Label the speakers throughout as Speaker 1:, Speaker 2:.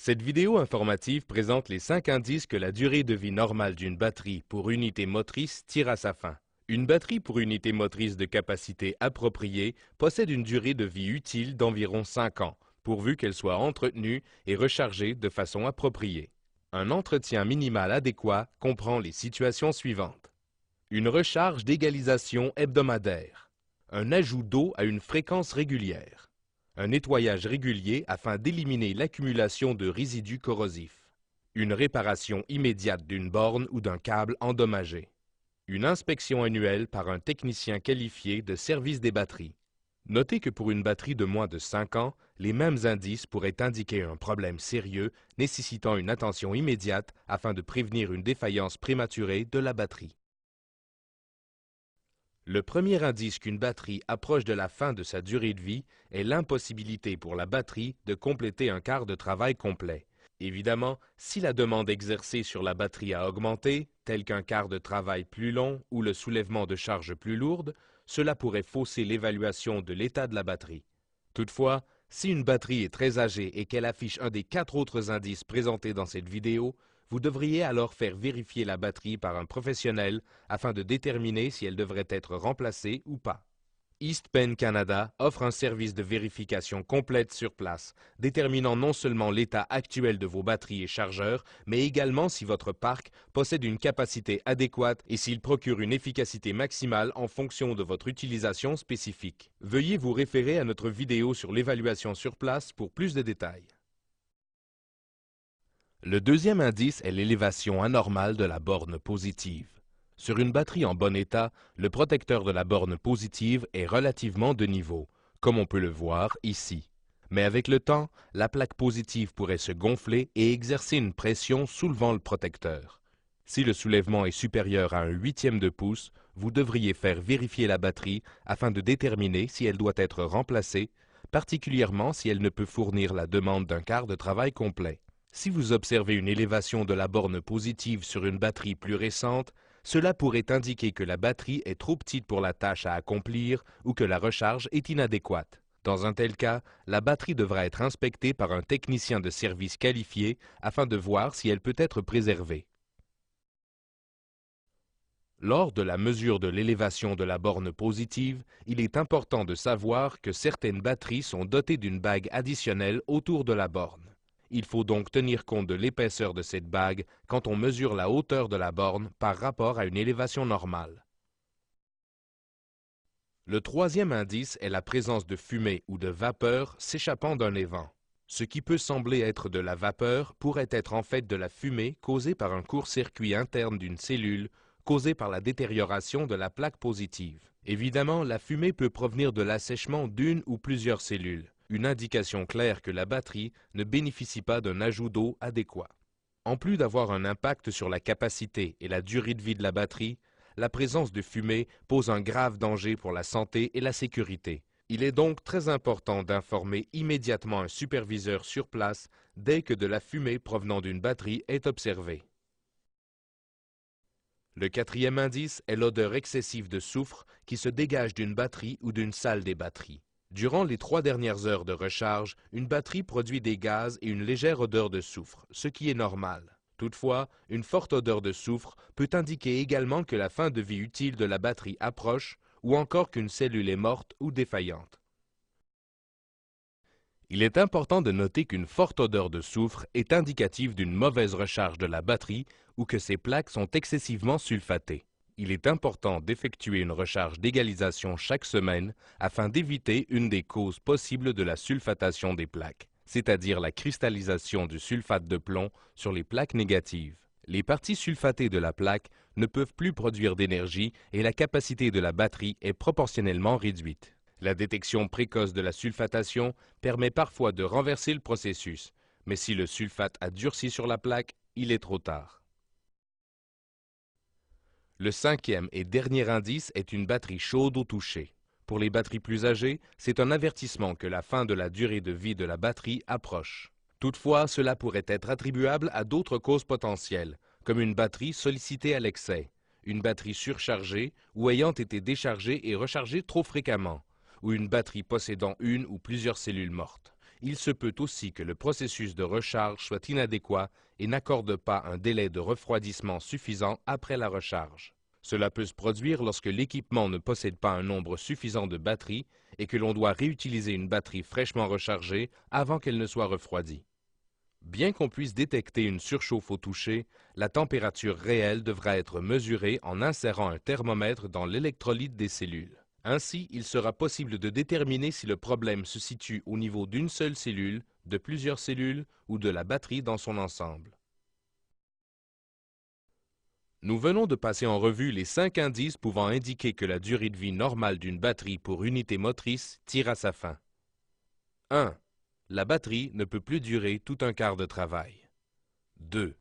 Speaker 1: Cette vidéo informative présente les 5 indices que la durée de vie normale d'une batterie pour unité motrice tire à sa fin. Une batterie pour unité motrice de capacité appropriée possède une durée de vie utile d'environ 5 ans, pourvu qu'elle soit entretenue et rechargée de façon appropriée. Un entretien minimal adéquat comprend les situations suivantes. Une recharge d'égalisation hebdomadaire. Un ajout d'eau à une fréquence régulière. Un nettoyage régulier afin d'éliminer l'accumulation de résidus corrosifs. Une réparation immédiate d'une borne ou d'un câble endommagé. Une inspection annuelle par un technicien qualifié de service des batteries. Notez que pour une batterie de moins de 5 ans, les mêmes indices pourraient indiquer un problème sérieux nécessitant une attention immédiate afin de prévenir une défaillance prématurée de la batterie. Le premier indice qu'une batterie approche de la fin de sa durée de vie est l'impossibilité pour la batterie de compléter un quart de travail complet. Évidemment, si la demande exercée sur la batterie a augmenté, tel qu'un quart de travail plus long ou le soulèvement de charges plus lourdes, cela pourrait fausser l'évaluation de l'état de la batterie. Toutefois, si une batterie est très âgée et qu'elle affiche un des 4 autres indices présentés dans cette vidéo, vous devriez alors faire vérifier la batterie par un professionnel afin de déterminer si elle devrait être remplacée ou pas. East Penn Canada offre un service de vérification complète sur place, déterminant non seulement l'état actuel de vos batteries et chargeurs, mais également si votre parc possède une capacité adéquate et s'il procure une efficacité maximale en fonction de votre utilisation spécifique. Veuillez vous référer à notre vidéo sur l'évaluation sur place pour plus de détails. Le deuxième indice est l'élévation anormale de la borne positive. Sur une batterie en bon état, le protecteur de la borne positive est relativement de niveau, comme on peut le voir ici. Mais avec le temps, la plaque positive pourrait se gonfler et exercer une pression soulevant le protecteur. Si le soulèvement est supérieur à 1/8 de pouce, vous devriez faire vérifier la batterie afin de déterminer si elle doit être remplacée, particulièrement si elle ne peut fournir la demande d'un quart de travail complet. Si vous observez une élévation de la borne positive sur une batterie plus récente, cela pourrait indiquer que la batterie est trop petite pour la tâche à accomplir ou que la recharge est inadéquate. Dans un tel cas, la batterie devra être inspectée par un technicien de service qualifié afin de voir si elle peut être préservée. Lors de la mesure de l'élévation de la borne positive, il est important de savoir que certaines batteries sont dotées d'une bague additionnelle autour de la borne. Il faut donc tenir compte de l'épaisseur de cette bague quand on mesure la hauteur de la borne par rapport à une élévation normale. Le troisième indice est la présence de fumée ou de vapeur s'échappant d'un évent. Ce qui peut sembler être de la vapeur pourrait être en fait de la fumée causée par un court-circuit interne d'une cellule causée par la détérioration de la plaque positive. Évidemment, la fumée peut provenir de l'assèchement d'une ou plusieurs cellules. Une indication claire que la batterie ne bénéficie pas d'un ajout d'eau adéquat. En plus d'avoir un impact sur la capacité et la durée de vie de la batterie, la présence de fumée pose un grave danger pour la santé et la sécurité. Il est donc très important d'informer immédiatement un superviseur sur place dès que de la fumée provenant d'une batterie est observée. Le quatrième indice est l'odeur excessive de soufre qui se dégage d'une batterie ou d'une salle des batteries. Durant les 3 dernières heures de recharge, une batterie produit des gaz et une légère odeur de soufre, ce qui est normal. Toutefois, une forte odeur de soufre peut indiquer également que la fin de vie utile de la batterie approche ou encore qu'une cellule est morte ou défaillante. Il est important de noter qu'une forte odeur de soufre est indicative d'une mauvaise recharge de la batterie ou que ses plaques sont excessivement sulfatées. Il est important d'effectuer une recharge d'égalisation chaque semaine afin d'éviter une des causes possibles de la sulfatation des plaques, c'est-à-dire la cristallisation du sulfate de plomb sur les plaques négatives. Les parties sulfatées de la plaque ne peuvent plus produire d'énergie et la capacité de la batterie est proportionnellement réduite. La détection précoce de la sulfatation permet parfois de renverser le processus, mais si le sulfate a durci sur la plaque, il est trop tard. Le cinquième et dernier indice est une batterie chaude au toucher. Pour les batteries plus âgées, c'est un avertissement que la fin de la durée de vie de la batterie approche. Toutefois, cela pourrait être attribuable à d'autres causes potentielles, comme une batterie sollicitée à l'excès, une batterie surchargée ou ayant été déchargée et rechargée trop fréquemment, ou une batterie possédant une ou plusieurs cellules mortes. il se peut aussi que le processus de recharge soit inadéquat et n'accorde pas un délai de refroidissement suffisant après la recharge. Cela peut se produire lorsque l'équipement ne possède pas un nombre suffisant de batteries et que l'on doit réutiliser une batterie fraîchement rechargée avant qu'elle ne soit refroidie. Bien qu'on puisse détecter une surchauffe au toucher, la température réelle devra être mesurée en insérant un thermomètre dans l'électrolyte des cellules. Ainsi, il sera possible de déterminer si le problème se situe au niveau d'une seule cellule, de plusieurs cellules ou de la batterie dans son ensemble. Nous venons de passer en revue les 5 indices pouvant indiquer que la durée de vie normale d'une batterie pour unité motrice tire à sa fin. 1. La batterie ne peut plus durer tout un quart de travail. 2.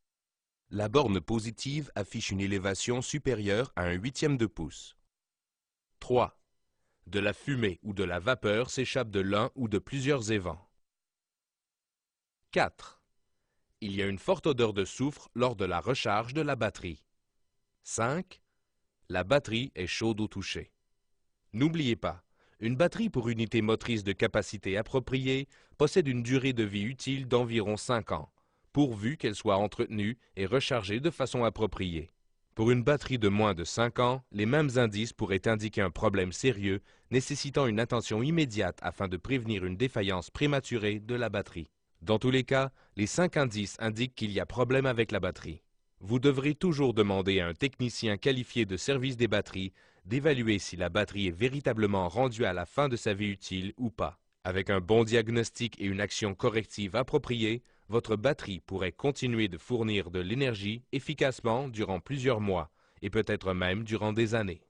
Speaker 1: La borne positive affiche une élévation supérieure à 1/8 de pouce. 3. De la fumée ou de la vapeur s'échappe de l'un ou de plusieurs évents. 4. Il y a une forte odeur de soufre lors de la recharge de la batterie. 5. La batterie est chaude au toucher. N'oubliez pas, une batterie pour unité motrice de capacité appropriée possède une durée de vie utile d'environ 5 ans, pourvu qu'elle soit entretenue et rechargée de façon appropriée. Pour une batterie de moins de 5 ans, les mêmes indices pourraient indiquer un problème sérieux nécessitant une attention immédiate afin de prévenir une défaillance prématurée de la batterie. Dans tous les cas, les 5 indices indiquent qu'il y a problème avec la batterie. Vous devrez toujours demander à un technicien qualifié de service des batteries d'évaluer si la batterie est véritablement rendue à la fin de sa vie utile ou pas. Avec un bon diagnostic et une action corrective appropriée, votre batterie pourrait continuer de fournir de l'énergie efficacement durant plusieurs mois et peut-être même durant des années.